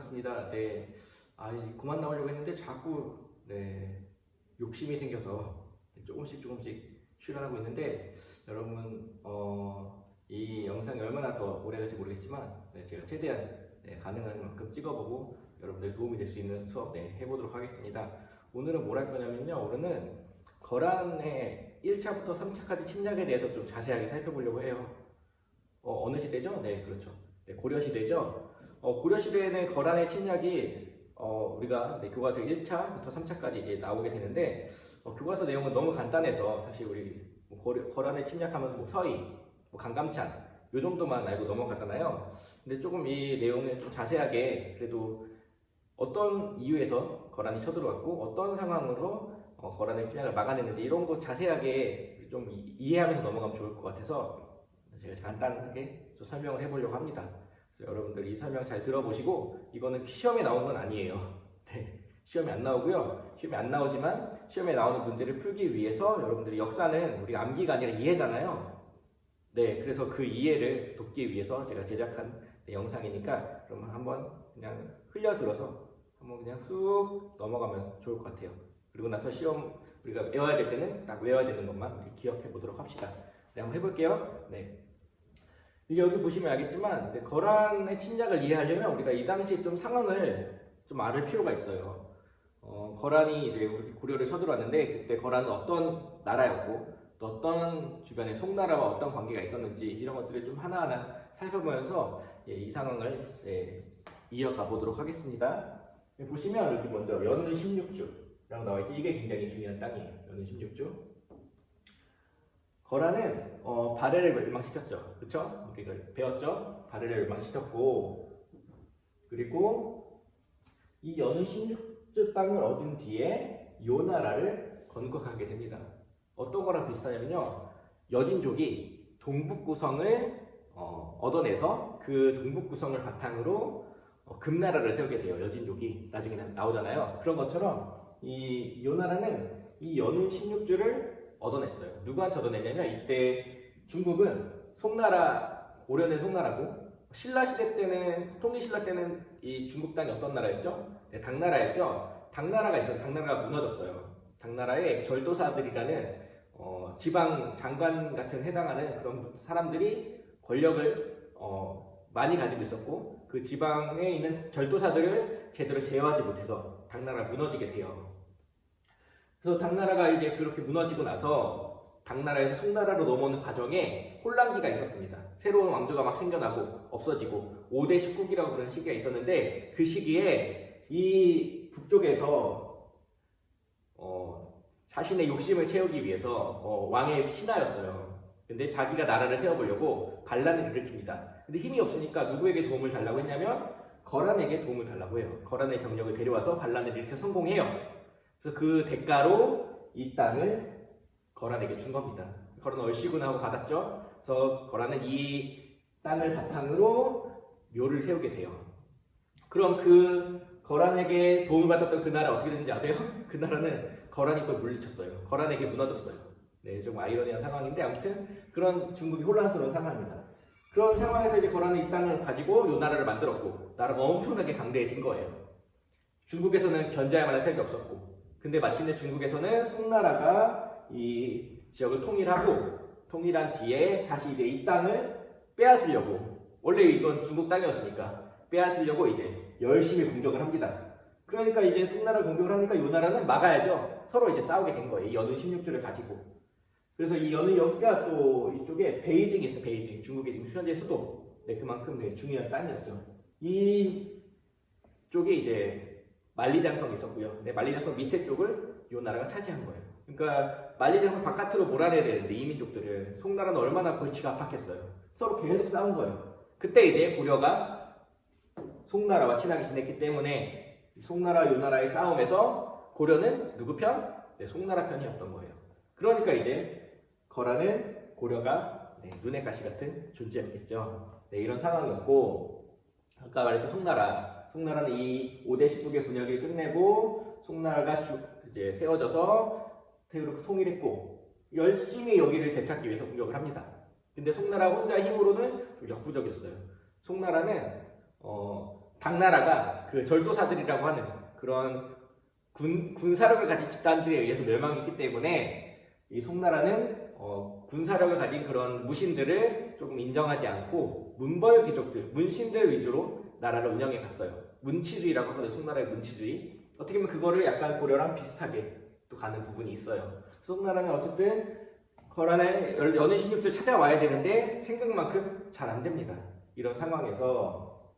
반갑습니다. 네. 이제 그만 나오려고 했는데 자꾸 욕심이 생겨서 조금씩 출연하고 있는데 여러분 이 영상이 얼마나 더 오래 갈지 모르겠지만 제가 최대한 가능한 만큼 찍어보고 여러분들 도움이 될 수 있는 수업 해보도록 하겠습니다. 오늘은 뭘 할 거냐면요. 오늘은 거란의 1차부터 3차까지 침략에 대해서 좀 자세하게 살펴보려고 해요. 어느 시대죠? 네, 그렇죠. 고려시대죠. 고려시대에는 거란의 침략이 우리가 교과서 1차부터 3차까지 이제 나오게 되는데 교과서 내용은 너무 간단해서 사실 우리 거란의 침략하면서 서희, 강감찬 요 정도만 알고 넘어가잖아요. 근데 조금 이 내용을 좀 자세하게 그래도 어떤 이유에서 거란이 쳐들어왔고 어떤 상황으로 거란의 침략을 막아냈는지 이런 거 자세하게 좀 이해하면서 넘어가면 좋을 것 같아서 제가 간단하게 좀 설명을 해보려고 합니다. 그래서 여러분들 이 설명 잘 들어보시고 이거는 시험에 나온 건 아니에요. 시험에 안 나오고요. 시험에 안 나오지만 시험에 나오는 문제를 풀기 위해서 여러분들이 역사는 우리가 암기가 아니라 이해잖아요. 그래서 그 이해를 돕기 위해서 제가 제작한 영상이니까 그럼 한번 그냥 흘려들어서 한번 그냥 쑥 넘어가면 좋을 것 같아요. 그리고 나서 시험 우리가 외워야 될 때는 딱 외워야 되는 것만 우리 기억해 보도록 합시다. 한번 해볼게요. 여기 보시면 알겠지만 거란의 침략을 이해하려면 우리가 이 당시 좀 상황을 좀 알을 필요가 있어요. 거란이 이제 우리 고려를 쳐들어왔는데 그때 거란은 어떤 나라였고 또 어떤 주변에 송나라와 어떤 관계가 있었는지 이런 것들을 좀 하나하나 살펴보면서 이 상황을 이어가 보도록 하겠습니다. 보시면 여기 먼저 연은 16주라고 나와있죠. 이게 굉장히 중요한 땅이에요. 연은 16주. 거란은 바레를 멸망시켰죠. 그쵸? 우리가 배웠죠? 바레를 멸망시켰고 그리고 이 연은 16주 땅을 얻은 뒤에 요 나라를 건국하게 됩니다. 어떤 거랑 비슷하냐면요. 여진족이 동북구성을 얻어내서 그 동북구성을 바탕으로 금나라를 세우게 돼요. 여진족이 나중에 나오잖아요. 그런 것처럼 요 나라는 이 연운 16주를 얻어냈어요. 누구한테 얻어냈냐면 이때 중국은 송나라, 고려는 송나라고 신라시대 때는 통일신라 때는 이 중국 땅이 어떤 나라였죠? 당나라였죠. 당나라가 있어요. 당나라가 무너졌어요. 당나라의 절도사들이라는 지방 장관 같은 해당하는 그런 사람들이 권력을 많이 가지고 있었고 그 지방에 있는 절도사들을 제대로 제어하지 못해서 당나라가 무너지게 돼요. 그래서 당나라가 이제 그렇게 무너지고 나서 당나라에서 송나라로 넘어오는 과정에 혼란기가 있었습니다. 새로운 왕조가 막 생겨나고 없어지고 5대 19기라고 부르는 시기가 있었는데 그 시기에 이 북쪽에서 자신의 욕심을 채우기 위해서 왕의 신하였어요. 근데 자기가 나라를 세워보려고 반란을 일으킵니다. 근데 힘이 없으니까 누구에게 도움을 달라고 했냐면 거란에게 도움을 달라고 해요. 거란의 병력을 데려와서 반란을 일으켜 성공해요. 그래서 그 대가로 이 땅을 거란에게 준 겁니다. 거란은 얼씨구나하고 받았죠. 그래서 거란은 이 땅을 바탕으로 묘를 세우게 돼요. 그럼 그 거란에게 도움을 받았던 그 나라 어떻게 됐는지 아세요? 그 나라는 거란이 또 물리쳤어요. 거란에게 무너졌어요. 좀 아이러니한 상황인데 아무튼 그런 중국이 혼란스러운 상황입니다. 그런 상황에서 이제 거란은 이 땅을 가지고 이 나라를 만들었고 나라가 엄청나게 강대해진 거예요. 중국에서는 견제할 만한 세력이 없었고 근데 마침내 중국에서는 송나라가 이 지역을 통일한 뒤에 다시 이제 이 땅을 빼앗으려고 원래 이건 중국 땅이었으니까 빼앗으려고 이제 열심히 공격을 합니다. 그러니까 이제 송나라 공격을 하니까 이 나라는 막아야죠. 서로 이제 싸우게 된 거예요. 이 연운 16주를 가지고. 그래서 이 연운 여기가 또 이쪽에 베이징이 있어. 베이징. 중국의 지금 현재 수도. 그만큼 중요한 땅이었죠. 이 쪽에 이제 만리장성이 있었고요. 만리장성 밑에 쪽을 이 나라가 차지한 거예요. 그러니까 만리장성 바깥으로 몰아내야 되는데 이민족들을 송나라는 얼마나 골치가 아팠겠어요. 서로 계속 싸운 거예요. 그때 이제 고려가 송나라와 친하게 지냈기 때문에 송나라, 요나라의 싸움에서 고려는 누구 편? 송나라 편이었던 거예요. 그러니까 이제 거란은 고려가 눈의 가시 같은 존재였겠죠. 이런 상황이었고 아까 말했던 송나라는 이 5대 19개 분열기를 끝내고 송나라가 이제 세워져서 태우를 통일했고 열심히 여기를 되찾기 위해서 공격을 합니다. 근데 송나라 혼자 힘으로는 좀 역부족이었어요. 송나라는 당나라가 그 절도사들이라고 하는 그런 군사력을 가진 집단들에 의해서 멸망했기 때문에 이 송나라는 군사력을 가진 그런 무신들을 조금 인정하지 않고 문벌 귀족들, 문신들 위주로 나라를 운영해 갔어요. 문치주의라고 하거든요. 송나라의 문치주의. 어떻게 보면 그거를 약간 고려랑 비슷하게 또 가는 부분이 있어요. 송나라는 어쨌든 거란의 연은 16주 찾아와야 되는데 생각만큼 잘 안 됩니다. 이런 상황에서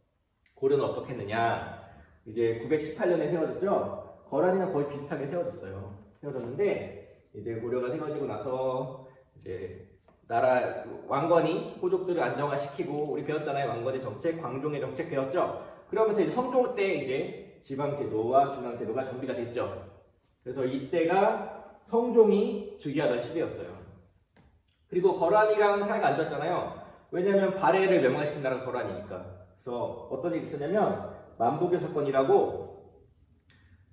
고려는 어떻게 했느냐? 이제 918년에 세워졌죠. 거란이랑 거의 비슷하게 세워졌어요. 세워졌는데 이제 고려가 세워지고 나서 이제 나라 왕건이 호족들을 안정화시키고 우리 배웠잖아요. 왕건의 정책, 광종의 정책 배웠죠. 그러면서 이제 성종 때 이제 지방제도와 중앙제도가 정비가 됐죠. 그래서 이때가 성종이 즉위하던 시대였어요. 그리고 거란이랑 사이가 안 좋았잖아요. 왜냐하면 발해를 멸망시킨 나라가 거란이니까. 그래서 어떤 일이 있었냐면 만복의 사건이라고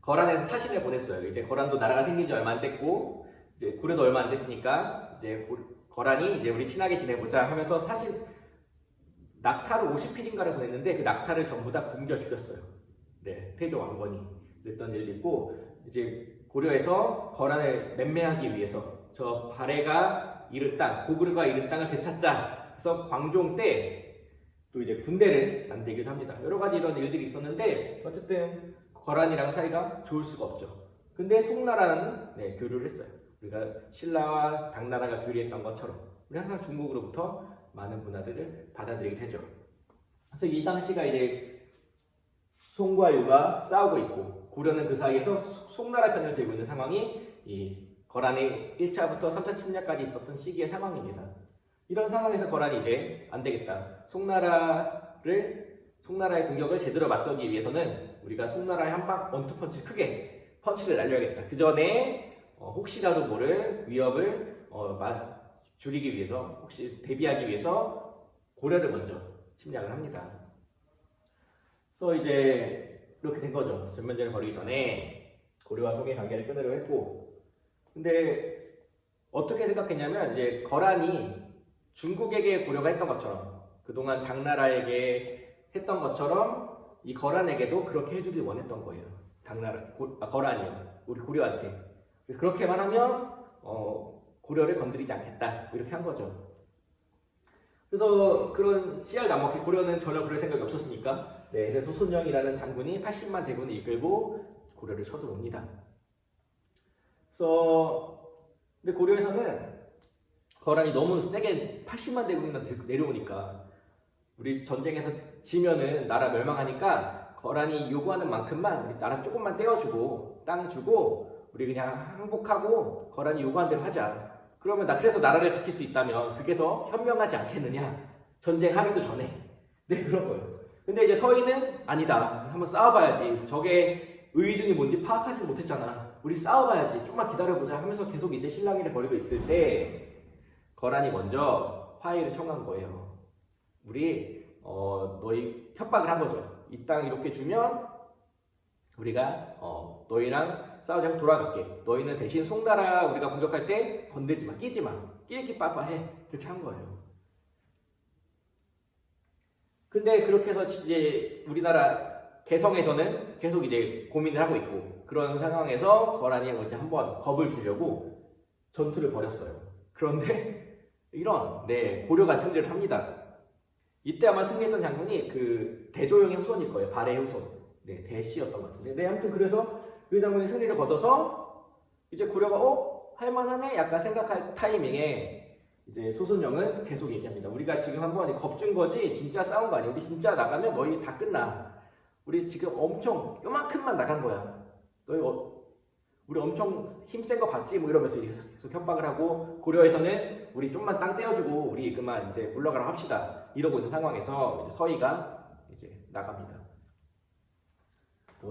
거란에서 사신을 보냈어요. 이제 거란도 나라가 생긴 지 얼마 안 됐고 이제 고려도 얼마 안 됐으니까 이제 거란이 이제 우리 친하게 지내보자 하면서 사실 낙타를 50필인가를 보냈는데 그 낙타를 전부 다 굶겨 죽였어요. 네, 태조 왕건이 그랬던 일도 있고 이제 고려에서 거란을 맴매하기 위해서 저 발해가 잃은 땅, 고구려가 잃은 땅을 되찾자. 그래서 광종 때 또 이제 군대를 만들기도 합니다. 여러 가지 이런 일들이 있었는데 어쨌든 거란이랑 사이가 좋을 수가 없죠. 근데 송나라는 교류를 했어요. 우리가 신라와 당나라가 교류했던 것처럼 우리 항상 중국으로부터 많은 문화들을 받아들이게 되죠. 그래서 이 당시가 이제 송과 유가 싸우고 있고 고려는 그 사이에서 송나라 편을 들고 있는 상황이 이 거란의 1차부터 3차 침략까지 있었던 시기의 상황입니다. 이런 상황에서 거란이 이제 안 되겠다. 송나라의 공격을 제대로 맞서기 위해서는 우리가 송나라의 한방 원투펀치 크게 펀치를 날려야겠다. 그 전에 혹시라도 모를 위협을 줄이기 위해서 혹시 대비하기 위해서 고려를 먼저 침략을 합니다. 그래서 이제 이렇게 된 거죠. 전면전을 벌이기 전에 고려와 송의 관계를 끊으려고 했고, 근데 어떻게 생각했냐면 이제 거란이 중국에게 고려가 했던 것처럼 그동안 당나라에게 했던 것처럼 이 거란에게도 그렇게 해주길 원했던 거예요. 거란이요. 우리 고려한테. 그래서 그렇게만 하면 고려를 건드리지 않겠다. 이렇게 한 거죠. 그래서 그런 씨알 나먹기 고려는 전혀 그럴 생각이 없었으니까 그래서 소순영이라는 장군이 80만 대군을 이끌고 고려를 쳐들어옵니다. 그래서 근데 고려에서는 거란이 너무 세게 80만 대군이나 내려오니까 우리 전쟁에서 지면은 나라 멸망하니까 거란이 요구하는 만큼만 우리 나라 조금만 떼어주고 땅 주고 우리 그냥 항복하고 거란이 요구한 대로 하자. 그러면 그래서 나라를 지킬 수 있다면 그게 더 현명하지 않겠느냐. 전쟁하기도 전에. 그런 거예요. 근데 이제 서인은 아니다. 한번 싸워봐야지. 적의 의중이 뭔지 파악하지 못했잖아. 우리 싸워봐야지. 좀만 기다려보자 하면서 계속 이제 실랑이를 벌이고 있을 때 거란이 먼저 화해를 청한 거예요. 우리 너희 협박을 한 거죠. 이 땅 이렇게 주면 우리가 너희랑 싸우자고 돌아갈게. 너희는 대신 송나라 우리가 공격할 때 건들지 마, 끼지 마, 끼리끼 빠빠해. 이렇게 한 거예요. 근데 그렇게 해서 이제 우리나라 개성에서는 계속 이제 고민을 하고 있고 그런 상황에서 거란이 이제 한번 겁을 주려고 전투를 벌였어요. 그런데 고려가 승리를 합니다. 이때 아마 승리했던 장군이 그 대조영의 후손일 거예요. 발해의 후손. 대씨였던 것 같은데. 아무튼 그래서 그 장군이 승리를 거둬서 이제 고려가 할만하네 약간 생각할 타이밍에 이제 소순영은 계속 얘기합니다. 우리가 지금 한번 겁준 거지 진짜 싸운 거 아니야. 우리 진짜 나가면 너희 다 끝나. 우리 지금 엄청 요만큼만 나간 거야. 우리 엄청 힘센 거 봤지? 뭐 이러면서 계속 협박을 하고 고려에서는 우리 좀만 땅 떼어주고 우리 그만 이제 물러가라 합시다. 이러고 있는 상황에서 이제 서희가 이제 나갑니다.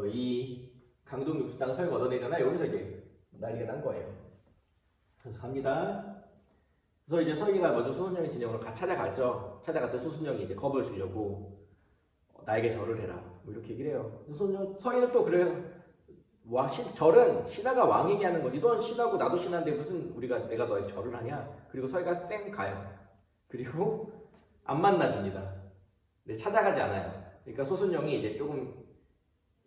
이 강동 육수 땅을 서희가 얻어내잖아요. 여기서 이제 난리가 난 거예요. 그래서 갑니다. 그래서 이제 서희가 먼저 소순영의 진영으로 찾아가죠. 찾아갔더니 소순영이 이제 겁을 주려고 나에게 절을 해라. 뭐 이렇게 얘기를 해요. 서희는 또 그래요. 절은 신하가 왕에게 하는 거지. 넌 신하고 나도 신하인데 무슨 내가 너에게 절을 하냐? 그리고 서희가 쌩 가요. 그리고 안 만나줍니다. 찾아가지 않아요. 그러니까 소순영이 이제 조금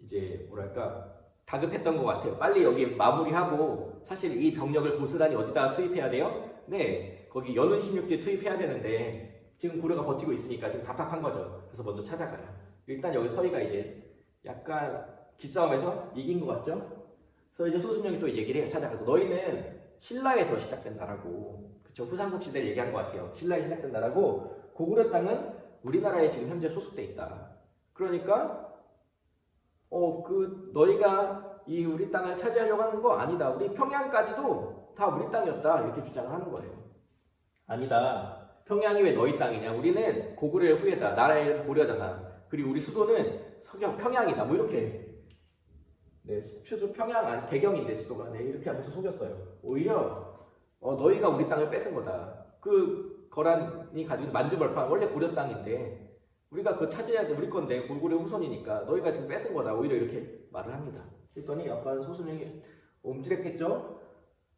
이제 뭐랄까 다급했던 것 같아요. 빨리 여기 마무리하고 사실 이 병력을 고스란히 어디다 투입해야 돼요? 네, 거기 연운 16주에 투입해야 되는데 지금 고려가 버티고 있으니까 지금 답답한 거죠. 그래서 먼저 찾아가요. 일단 여기 서희가 이제 약간 기싸움에서 이긴 것 같죠? 그래서 이제 소순영이 또 얘기를 해요. 찾아가서 너희는 신라에서 시작된 나라고, 그쵸? 후삼국 시대를 얘기한 것 같아요. 신라에 시작된 나라고 고구려 땅은 우리나라에 지금 현재 소속돼 있다. 그러니까 너희가 이 우리 땅을 차지하려고 하는 거 아니다. 우리 평양까지도 다 우리 땅이었다. 이렇게 주장을 하는 거예요. 아니다. 평양이 왜 너희 땅이냐? 우리는 고구려의 후예다. 나라의 고려잖아. 그리고 우리 수도는 평양이다. 뭐 이렇게. 네, 수도 평양 아니 개경인데 수도가. 네, 이렇게 하면서 속였어요. 오히려 너희가 우리 땅을 뺏은 거다. 그 거란이 가지고 있는 만주벌판 원래 고려 땅인데 우리가 그거 차지해야 돼. 우리 건데 고구려 후손이니까 너희가 지금 뺏은 거다. 오히려 이렇게 말을 합니다. 그랬더니 약간 소순영이 옴찔했겠죠?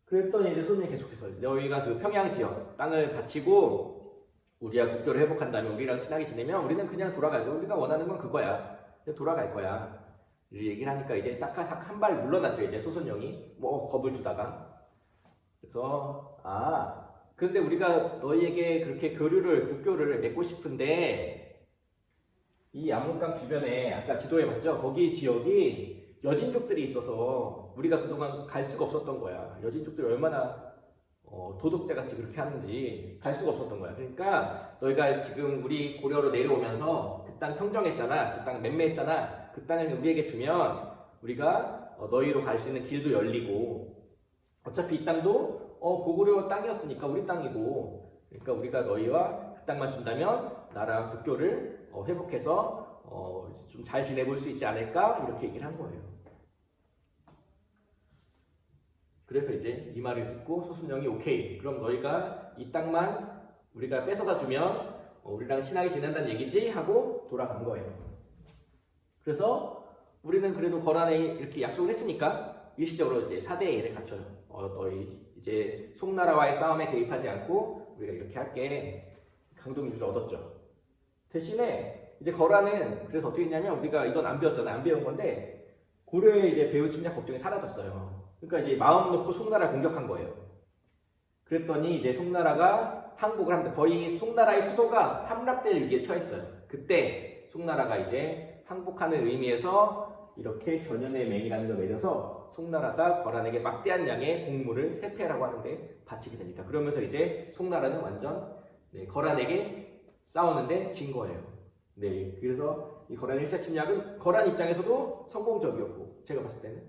그랬더니 이제 소순영이 계속해서 너희가 그 평양 지역 땅을 바치고 우리가 국교를 회복한 다음에 우리랑 친하게 지내면 우리는 그냥 돌아갈 거야. 우리가 원하는 건 그거야. 그냥 돌아갈 거야. 이 얘기를 하니까 이제 싹 한 발 물러났죠. 이제 소순영이 뭐 겁을 주다가. 그래서 그런데 우리가 너희에게 그렇게 국교를 맺고 싶은데 이 압록강 주변에 아까 지도에 봤죠? 거기 지역이 여진족들이 있어서 우리가 그동안 갈 수가 없었던 거야. 여진족들이 얼마나 도덕자같이 그렇게 하는지 갈 수가 없었던 거야. 그러니까 너희가 지금 우리 고려로 내려오면서 그 땅 평정했잖아. 그 땅 맴매했잖아. 그 땅을 우리에게 주면 우리가 너희로 갈 수 있는 길도 열리고 어차피 이 땅도 고구려 땅이었으니까 우리 땅이고 그러니까 우리가 너희와 그 땅만 준다면 나라 국교를 회복해서 좀 잘 지내볼 수 있지 않을까 이렇게 얘기를 한 거예요. 그래서 이제 이 말을 듣고 소순영이 오케이 그럼 너희가 이 땅만 우리가 뺏어다 주면 우리랑 친하게 지낸다는 얘기지 하고 돌아간 거예요. 그래서 우리는 그래도 거란에 이렇게 약속을 했으니까 일시적으로 이제 사대예를 갖춰요. 너희 이제 송나라와의 싸움에 개입하지 않고 우리가 이렇게 할게 강동유지를 얻었죠. 대신에 이제 거란은 그래서 어떻게 했냐면 우리가 이건 안 배웠잖아요. 안 배운 건데 고려의 이제 배후 침략 걱정이 사라졌어요. 그러니까 이제 마음 놓고 송나라를 공격한 거예요. 그랬더니 이제 송나라가 항복을 합니다. 거의 송나라의 수도가 함락될 위기에 처했어요. 그때 송나라가 이제 항복하는 의미에서 이렇게 전연의 맹이라는 걸 맺어서 송나라가 거란에게 막대한 양의 공물을 세패라고 하는데 바치게 됩니다. 그러면서 이제 송나라는 완전 거란에게 싸우는데 진 거예요. 네, 그래서 이 거란 1차 침략은 거란 입장에서도 성공적이었고 제가 봤을 때는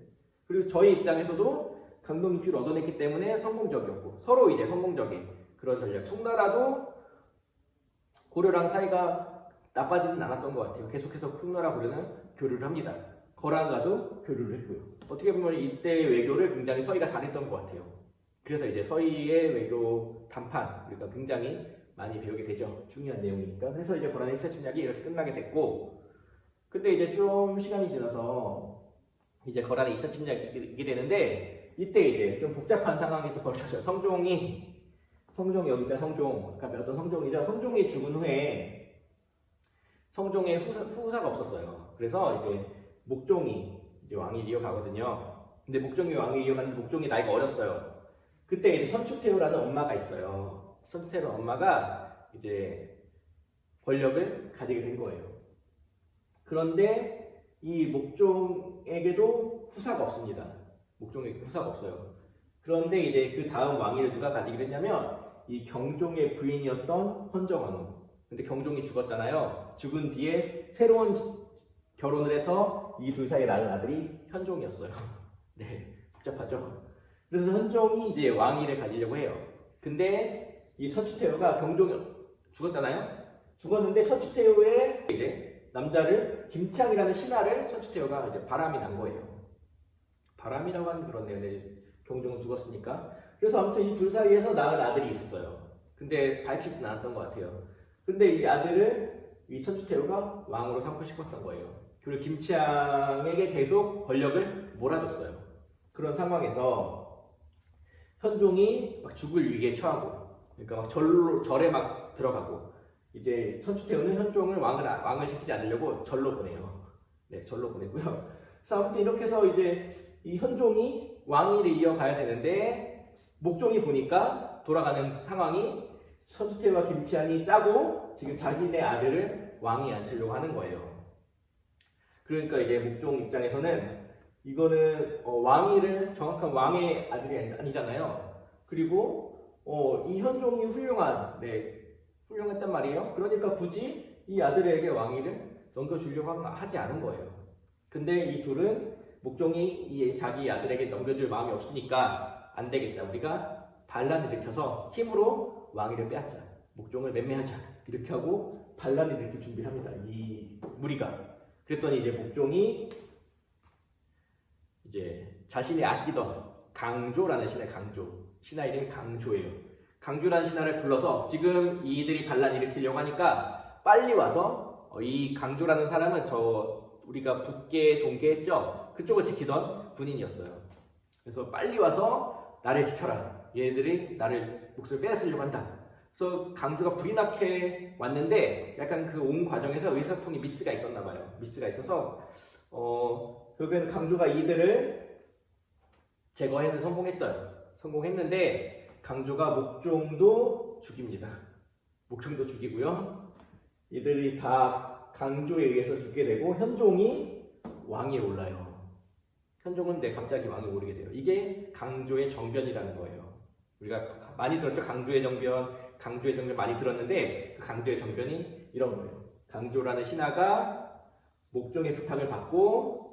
그리고 저희 입장에서도 강동유지를 얻어냈기 때문에 성공적이었고 서로 이제 성공적인 그런 전략. 송나라도 고려랑 사이가 나빠지진 않았던 것 같아요. 계속해서 송나라 고려는 교류를 합니다. 거란과도 교류를 했고요. 어떻게 보면 이때 외교를 굉장히 서희가 잘했던 것 같아요. 그래서 이제 서희의 외교 담판 우리가 굉장히 많이 배우게 되죠. 중요한 내용이니까. 그래서 이제 거란의 1차 침략이 이렇게 끝나게 됐고 근데 이제 좀 시간이 지나서 이제 거란의 2차 침략이 되는데 이때 이제 좀 복잡한 상황이 또 벌어져요. 성종이 여기 있잖아. 성종. 아까 배웠던 성종이죠. 성종이 죽은 후에 성종의 후사가 없었어요. 그래서 이제 목종이 이제 왕이 이어가거든요. 근데 목종이 왕이 이어가는데 목종이 나이가 어렸어요. 그때 이제 선추태후라는 엄마가 있어요. 선추태후라는 엄마가 이제 권력을 가지게 된 거예요. 그런데 이 목종에게도 후사가 없습니다. 목종에게 후사가 없어요. 그런데 이제 그 다음 왕위를 누가 가지게 됐냐면 이 경종의 부인이었던 헌정왕후. 근데 경종이 죽었잖아요. 죽은 뒤에 새로운 결혼을 해서 이 둘 사이에 낳은 아들이 현종이었어요. 네, 복잡하죠. 그래서 현종이 이제 왕위를 가지려고 해요. 근데 이 선추태후가 경종이 죽었잖아요. 죽었는데 선추태후의 이제 남자를 김창이라는 신하를 선추태후가 이제 바람이 난 거예요. 바람이라고 하는 그렇네요. 네, 경종은 죽었으니까. 그래서 아무튼 이 둘 사이에서 낳은 아들이 있었어요. 근데 밝히진 않았던 것 같아요. 근데 이 아들을 이 선추태후가 왕으로 삼고 싶었던 거예요. 그리고 김치향에게 계속 권력을 몰아줬어요. 그런 상황에서 현종이 막 죽을 위기에 처하고, 그러니까 막 절에 막 들어가고, 이제 천추태후는 현종을 왕을 시키지 않으려고 절로 보내요. 네, 절로 보내고요. 그래서 아무튼 이렇게 해서 이제 이 현종이 왕위를 이어가야 되는데 목종이 보니까 돌아가는 상황이 천추태후와 김치한이 짜고 지금 자기네 아들을 왕위에 앉히려고 하는 거예요. 그러니까 이제 목종 입장에서는 이거는 왕위를 정확한 왕의 아들이 아니잖아요. 그리고 이 현종이 훌륭했단 말이에요. 그러니까 굳이 이 아들에게 왕위를 넘겨주려고 하지 않은 거예요. 근데 이 둘은 목종이 자기 아들에게 넘겨줄 마음이 없으니까 안 되겠다. 우리가 반란을 일으켜서 힘으로 왕위를 빼앗자. 목종을 맴매하자. 이렇게 하고 반란을 일으킬 준비를 합니다. 이 무리가. 그랬더니 이제 목종이 이제 자신이 아끼던 강조라는 신하 이름이 강조예요. 강조라는 신하를 불러서 지금 이들이 반란 일으키려고 하니까 빨리 와서 이 강조라는 사람은 우리가 북계 동계 했죠. 그쪽을 지키던 군인이었어요. 그래서 빨리 와서 나를 지켜라. 얘네들이 나를 목숨을 빼앗으려고 한다. 그래서 강조가 불이 나게 왔는데 약간 그 온 과정에서 의사소통이 미스가 있었나 봐요. 미스가 있어서 결국에는 강조가 이들을 제거해는 성공했는데 강조가 목종도 죽입니다. 목종도 죽이고요. 이들이 다 강조에 의해서 죽게 되고 현종이 왕위에 올라요. 현종은 갑자기 왕위에 오르게 돼요. 이게 강조의 정변이라는 거예요. 우리가 많이 들었죠. 강조의 정변 많이 들었는데 그 강조의 정변이 이런 거예요. 강조라는 신하가 목종의 부탁을 받고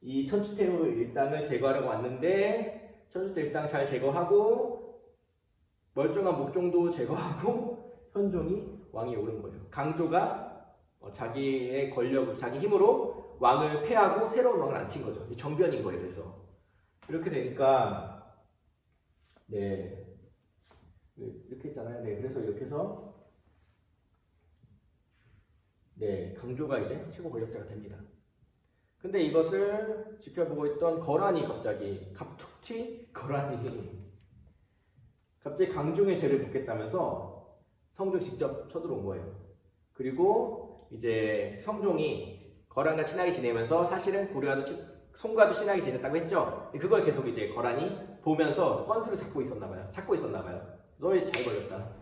이 천추태후 일당을 제거하려고 왔는데 천추태후 일당 잘 제거하고 멀쩡한 목종도 제거하고 현종이 왕위에 오른 거예요. 강조가 자기의 권력을 자기 힘으로 왕을 패하고 새로운 왕을 앉힌 거죠. 이 정변인 거예요. 그래서 이렇게 되니까 이렇게 했잖아요. 그래서 이렇게 해서 강조가 이제 최고 권력자가 됩니다. 근데 이것을 지켜보고 있던 거란이 갑툭튀 거란이 갑자기 강종의 죄를 묻겠다면서 성종 직접 쳐들어온 거예요. 그리고 이제 성종이 거란과 친하게 지내면서 사실은 송과도 친하게 지냈다고 했죠. 그걸 계속 이제 거란이 보면서 건수를 찾고 있었나 봐요. 너희 잘 걸렸다.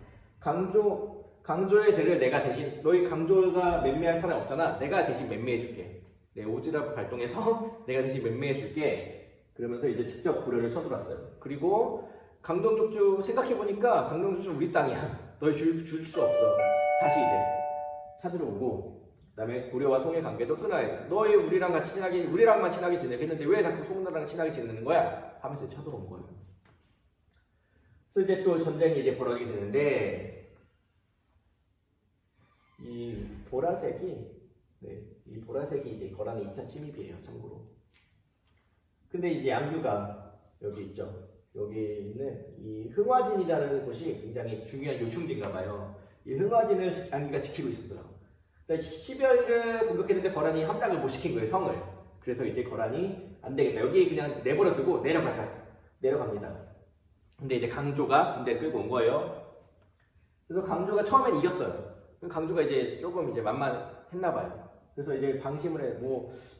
강조의 죄를 내가 대신, 너희 강조가 맴매할 사람이 없잖아. 내가 대신 맴매해줄게. 오지랖 발동해서 내가 대신 맴매해줄게. 그러면서 이제 직접 고려를 쳐들어왔어요. 그리고 강동족주 생각해보니까 강동족주는 우리 땅이야. 너희 줄 수 없어. 다시 이제 찾으러 오고, 그 다음에 고려와 송의 관계도 끊어야 돼. 너희 우리랑만 친하게 지내게 했는데 왜 자꾸 송나라랑 친하게 지내는 거야? 하면서 쳐들어온 거예요. 그래서 이제 또 전쟁이 이제 벌어지게 되는데 이 보라색이 이제 거란의 2차 침입이에요. 참고로. 근데 이제 양규가 여기 있죠. 여기는 이 흥화진이라는 곳이 굉장히 중요한 요충지인가 봐요. 이 흥화진을 양규가 지키고 있었어요. 그러니까 10여일을 공격했는데 거란이 함락을 못 시킨 거예요. 성을. 그래서 이제 거란이 안 되겠다. 여기 그냥 내버려두고 내려갑니다. 근데 이제 강조가 군대를 끌고 온 거예요. 그래서 강조가 처음엔 이겼어요. 강조가 이제 조금 이제 만만했나 봐요. 그래서 이제 방심을 해,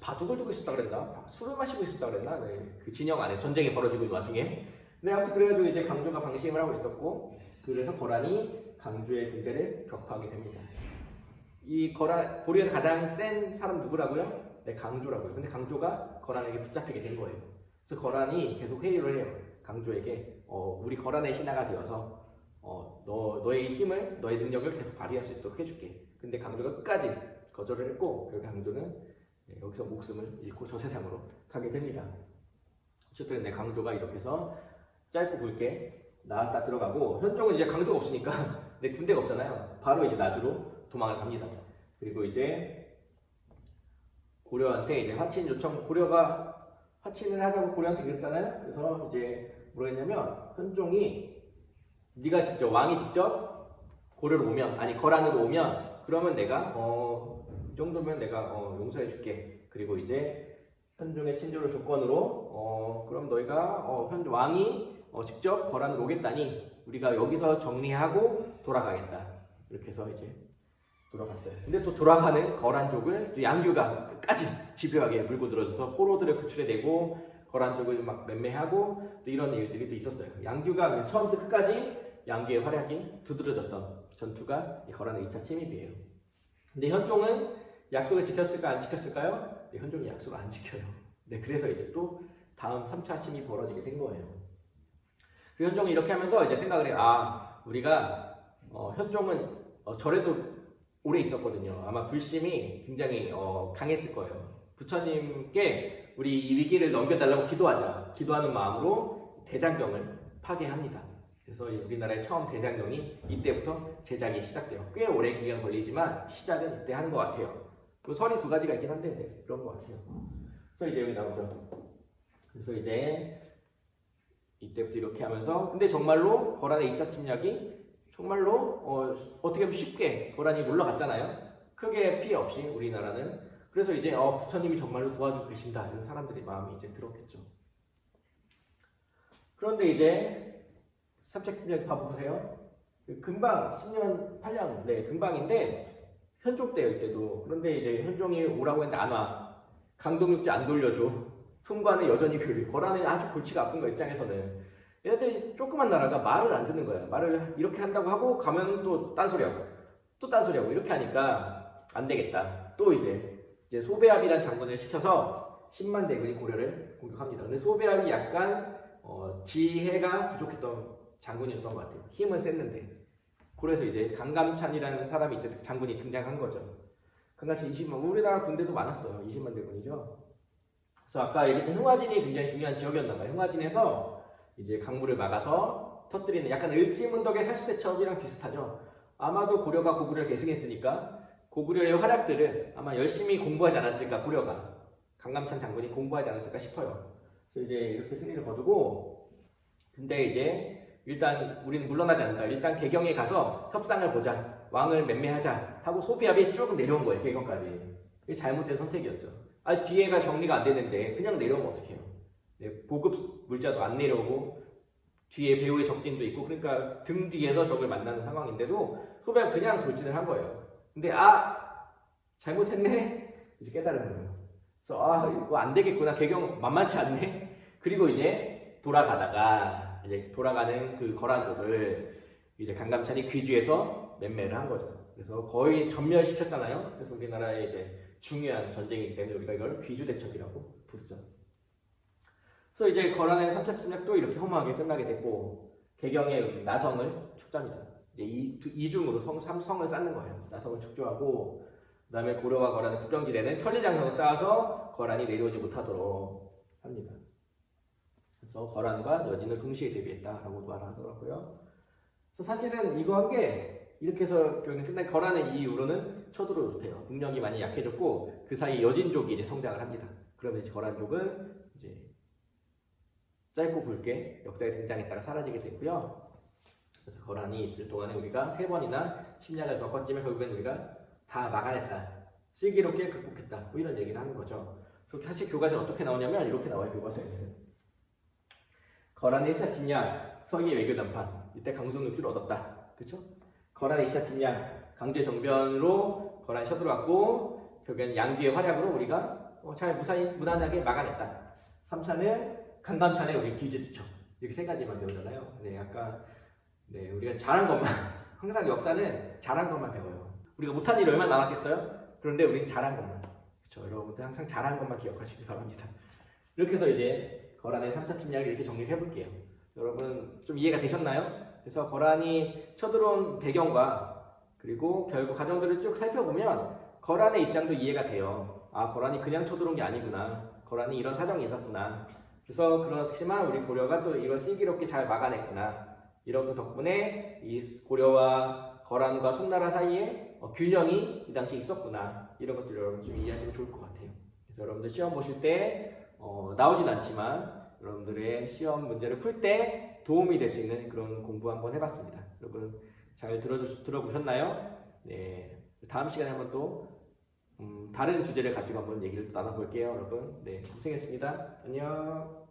바둑을 두고 있었다 그랬나? 술을 마시고 있었다 그랬나? 그 진영 안에 전쟁이 벌어지고 있는 와중에. 근데 아무튼 그래가지고 이제 강조가 방심을 하고 있었고, 그래서 거란이 강조의 군대를 격파하게 됩니다. 이 고려에서 가장 센 사람 누구라고요? 강조라고요. 근데 강조가 거란에게 붙잡히게 된 거예요. 그래서 거란이 계속 회의를 해요. 강조에게 우리 거란의 신하가 되어서 너의 힘을, 너의 능력을 계속 발휘할 수 있도록 해줄게. 근데 강조가 끝까지 거절을 했고 결국 강조는 여기서 목숨을 잃고 저 세상으로 가게 됩니다. 어쨌든 강조가 이렇게 해서 짧고 굵게 나왔다 들어가고, 현종은 이제 강조가 없으니까 군대가 없잖아요. 바로 이제 나주로 도망을 갑니다. 그리고 이제 고려한테 이제 화친 요청, 고려가 화친을 하자고 고려한테 그랬잖아요. 그래서 이제 뭐라 했냐면, 현종이 네가 직접, 왕이 직접 고려로 오면, 아니 거란으로 오면, 그러면 내가 이 정도면 내가 용서해 줄게. 그리고 이제 현종의 친절을 조건으로 그럼 너희가 왕이 직접 거란으로 오겠다니 우리가 여기서 정리하고 돌아가겠다. 이렇게 해서 이제 돌아갔어요. 근데 또 돌아가는 거란족을 또 양규가 끝까지 집요하게 물고 들어줘서 포로들을 구출해내고 거란족을 막 맴매하고 또 이런 일들이 또 있었어요. 양규가 처음부터 끝까지 양규의 활약이 두드러졌던 전투가 이 거란의 2차 침입이에요. 근데 현종은 약속을 지켰을까 안 지켰을까요? 네, 현종이 약속을 안 지켜요. 네, 그래서 이제 또 다음 3차 침입이 벌어지게 된 거예요. 그리고 현종이 이렇게 하면서 이제 생각을 해요. 아, 우리가 현종은 절에도 오래 있었거든요. 아마 불심이 굉장히 강했을 거예요. 부처님께 우리 이 위기를 넘겨달라고 기도하는 마음으로 대장경을 파괴합니다. 그래서 우리나라의 처음 대장경이 이때부터 제작이 시작돼요. 꽤 오랜 기간 걸리지만 시작은 이때 하는 것 같아요. 설이 두 가지가 있긴 한데 네, 그런 것 같아요. 그래서 이제 여기 나오죠. 그래서 이제 이때부터 이렇게 하면서 근데 정말로 거란의 2차 침략이 정말로 어떻게 보면 쉽게 거란이 물러갔잖아요. 크게 피해 없이 우리나라는. 그래서 이제 부처님이 정말로 도와주고 계신다 이런 사람들의 마음이 이제 들었겠죠. 그런데 이제 3차 침략 봐보세요. 금방 10년 8년 네 금방인데 현종 때요 이때도. 그런데 이제 현종이 오라고 했는데 안 와. 강동육지 안 돌려줘. 송관은 여전히 거란은 아주 골치가 아픈 거 입장에서는. 얘네들이 조그만 나라가 말을 안 듣는 거예요. 말을 이렇게 한다고 하고 가면 또 딴소리하고 또 딴소리하고 이렇게 하니까 안 되겠다. 또 이제 소배압이라는 장군을 시켜서 10만 대군이 고려를 공격합니다. 근데 소배압이 약간 지혜가 부족했던 장군이었던 것 같아요. 힘은 셌는데. 그래서 이제 강감찬이라는 사람이 이제 장군이 등장한 거죠. 강감찬 20만, 우리나라 군대도 많았어요. 20만 대군이죠. 그래서 아까 얘기했던 흥화진이 굉장히 중요한 지역이었나 봐요. 흥화진에서 이제 강물을 막아서 터뜨리는 약간 을지문덕의 살수대첩이랑 비슷하죠. 아마도 고려가 고구려를 계승했으니까 고구려의 활약들을 아마 열심히 공부하지 않았을까, 고려가. 강감찬 장군이 공부하지 않았을까 싶어요. 그래서 이제 이렇게 승리를 거두고, 근데 이제 일단 우리는 물러나지 않는다. 일단 개경에 가서 협상을 보자. 왕을 맴매하자. 하고 소비압이 쭉 내려온 거예요, 개경까지. 이게 잘못된 선택이었죠. 뒤에가 정리가 안 되는데 그냥 내려오면 어떡해요. 네, 보급 물자도 안 내려오고 뒤에 배후의 적진도 있고 그러니까 등 뒤에서 적을 만나는 상황인데도 소비가 그냥 돌진을 한 거예요. 근데 잘못했네 이제 깨달은 거예요. 그래서 이거 안 되겠구나. 개경 만만치 않네. 그리고 이제 돌아가는 그 거란족을 이제 강감찬이 귀주에서 맴매를 한 거죠. 그래서 거의 전멸시켰잖아요. 그래서 우리나라의 이제 중요한 전쟁이기 때문에 우리가 이걸 귀주대첩이라고 부르죠. 그래서 이제 거란의 3차 침략도 이렇게 허무하게 끝나게 됐고 개경의 나성을 축조합니다. 이제 이중으로 성을 쌓는 거예요. 나성을 축조하고 그다음에 고려와 거란의 국경지대는 천리장성을 쌓아서 거란이 내려오지 못하도록 합니다. 그래서 거란과 여진을 동시에 대비했다라고 말하더라고요. 그래서 사실은 이거 한 게 이렇게 해서 결국엔 끝난 거란의 이후로는 쳐들어오지 못해요. 국력이 많이 약해졌고 그 사이 여진족이 이제 성장을 합니다. 그러면 이제 거란족은 이제 짧고 굵게 역사에 등장했다가 사라지게 됐고요. 그래서 거란이 있을 동안에 우리가 3번이나 침략을 겪었지만 결국엔 우리가 다 막아냈다. 슬기롭게 극복했다. 뭐 이런 얘기를 하는 거죠. 그래서 사실 교과서에 어떻게 나오냐면 이렇게 나와요. 교과서에는 거란의 1차 침략, 서기의 외교談判. 이때 강동육지를 얻었다. 그렇죠? 거란의 2차 침략, 강제 정변으로 거란이 쳐들어왔고 결국엔 양귀의 활약으로 우리가 잘 무난하게 막아냈다. 3차는 강감찬의 우리 귀주대첩. 이렇게 3가지만 배우잖아요. 네, 아까 우리가 잘한 것만 항상 역사는 잘한 것만 배워요. 우리가 못한 일이 얼마나 남았겠어요? 그런데 우리는 잘한 것만. 그렇죠? 여러분들 항상 잘한 것만 기억하시기 바랍니다. 이렇게 해서 이제 거란의 3차 침략을 이렇게 정리를 해볼게요. 여러분 좀 이해가 되셨나요? 그래서 거란이 쳐들어온 배경과 그리고 결국 과정들을 쭉 살펴보면 거란의 입장도 이해가 돼요. 거란이 그냥 쳐들어온 게 아니구나. 거란이 이런 사정이 있었구나. 그래서 그렇지만 우리 고려가 또 이걸 슬기롭게 잘 막아냈구나. 이런 것 덕분에 이 고려와 거란과 송나라 사이에 균형이 이 당시에 있었구나. 이런 것들 여러분 좀 이해하시면 좋을 것 같아요. 그래서 여러분들 시험 보실 때 나오진 않지만 여러분들의 시험 문제를 풀 때 도움이 될 수 있는 그런 공부 한번 해봤습니다. 여러분 잘 들어보셨나요? 네, 다음 시간에 한번 또 다른 주제를 가지고 한번 얘기를 나눠볼게요, 여러분. 네, 고생했습니다. 안녕.